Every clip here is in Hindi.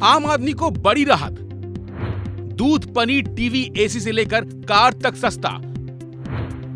आम आदमी को बड़ी राहत। दूध, पनीर, टीवी, एसी से लेकर कार तक सस्ता।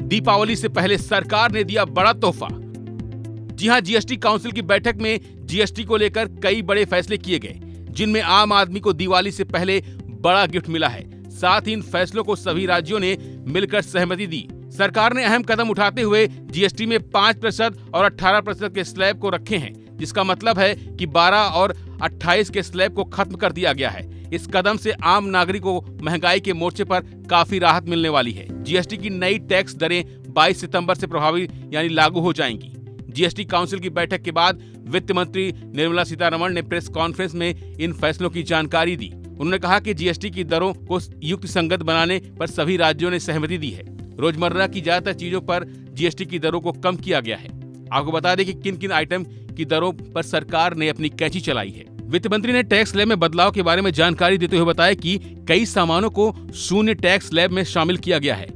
दीपावली से पहले सरकार ने दिया बड़ा तोहफा। जी हां, जीएसटी काउंसिल की बैठक में जीएसटी को लेकर कई बड़े फैसले किए गए, जिनमें आम आदमी को दिवाली से पहले बड़ा गिफ्ट मिला है। साथ ही इन फैसलों को सभी राज्यों ने मिलकर सहमति दी। सरकार ने अहम कदम उठाते हुए जीएसटी में 5% और 18% के स्लैब को रखे हैं, जिसका मतलब है कि 12 और 28 के स्लैब को खत्म कर दिया गया है। इस कदम से आम नागरिकों को महंगाई के मोर्चे पर काफी राहत मिलने वाली है। जीएसटी की नई टैक्स दरें 22 सितंबर से प्रभावी यानी लागू हो जाएंगी। जीएसटी काउंसिल की बैठक के बाद वित्त मंत्री निर्मला सीतारमण ने प्रेस कॉन्फ्रेंस में इन फैसलों की जानकारी दी। उन्होंने कहा कि जीएसटी की दरों को युक्त संगत बनाने पर सभी राज्यों ने सहमति दी है। रोजमर्रा की ज्यादातर चीजों पर जीएसटी की दरों को कम किया गया है। आपको बता दें कि किन किन आइटम की दरों पर सरकार ने अपनी कैंची चलाई है। वित्त मंत्री ने टैक्स स्लैब में बदलाव के बारे में जानकारी देते हुए बताया कि कई सामानों को शून्य टैक्स स्लैब में शामिल किया गया है।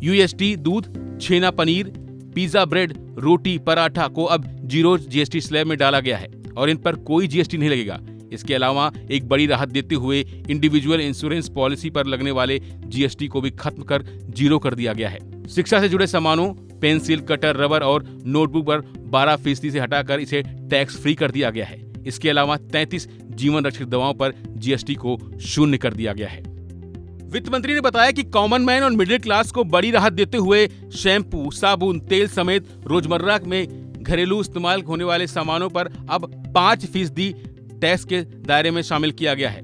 यूएसटी दूध, छेना, पनीर, पिज्जा, ब्रेड, रोटी, पराठा को अब 0 जीएसटी स्लैब में डाला गया है और इन पर कोई जीएसटी नहीं लगेगा। इसके अलावा एक बड़ी राहत देते हुए इंडिविजुअल इंश्योरेंस पॉलिसी पर लगने वाले जीएसटी को भी खत्म कर 0 कर दिया गया है। शिक्षा से जुड़े सामानों, पेंसिल, कटर, रबर और नोटबुक पर 12% से हटाकर इसे टैक्स फ्री कर दिया गया है। इसके अलावा 33 जीवन रक्षक दवाओं पर जीएसटी को 0 कर दिया गया है। वित्त मंत्री ने बताया कि कॉमन मैन और मिडिल क्लास को बड़ी राहत देते हुए शैम्पू, साबुन, तेल समेत रोजमर्रा में घरेलू इस्तेमाल होने वाले सामानों पर अब 5% टैक्स के दायरे में शामिल किया गया है।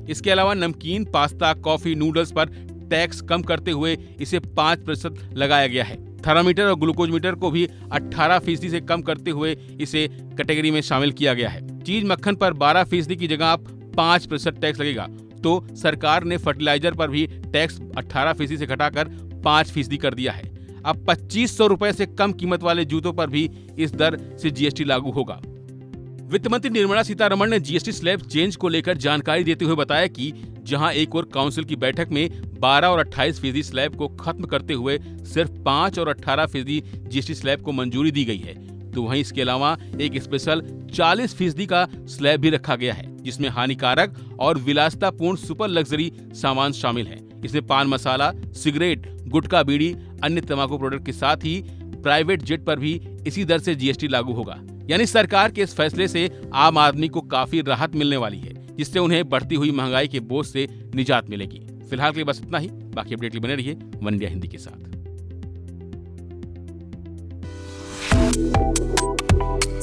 इसके अलावा नमकीन, पास्ता, कॉफी, नूडल्स पर टैक्स कम करते हुए इसे 5% लगाया गया है। थर्मामीटर और ग्लूकोज मीटर को भी 18% से कम करते हुए इसे कैटेगरी में शामिल किया गया है। चीज, मक्खन पर 12% की जगह अब 5% टैक्स लगेगा। तो सरकार ने फर्टिलाइजर पर भी टैक्स 18% से घटाकर 5% कर दिया है। अब 2500 रुपए से कम कीमत वाले जूतों पर भी इस दर से जीएसटी लागू होगा। वित्त मंत्री निर्मला सीतारमण ने जीएसटी स्लैब चेंज को लेकर जानकारी देते हुए बताया कि जहां एक और काउंसिल की बैठक में 12 और 28% स्लैब को खत्म करते हुए सिर्फ 5 और 18% जीएसटी स्लैब को मंजूरी दी गई है, तो वहीं इसके अलावा एक स्पेशल 40% का स्लैब भी रखा गया है, जिसमें हानिकारक और विलासितापूर्ण सुपर लग्जरी सामान शामिल है। इसमें पान मसाला, सिगरेट, गुटखा, बीड़ी, अन्य तंबाकू प्रोडक्ट के साथ ही प्राइवेट जेट पर भी इसी दर से जीएसटी लागू होगा। यानी सरकार के इस फैसले से आम आदमी को काफी राहत मिलने वाली है, जिससे उन्हें बढ़ती हुई महंगाई के बोझ से निजात मिलेगी। फिलहाल के लिए बस इतना ही। बाकी अपडेट के लिए बने रहिए वन इंडिया हिंदी के साथ।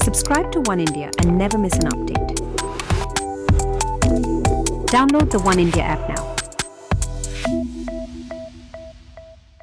Subscribe to One India and never miss an update. Download the One India app now.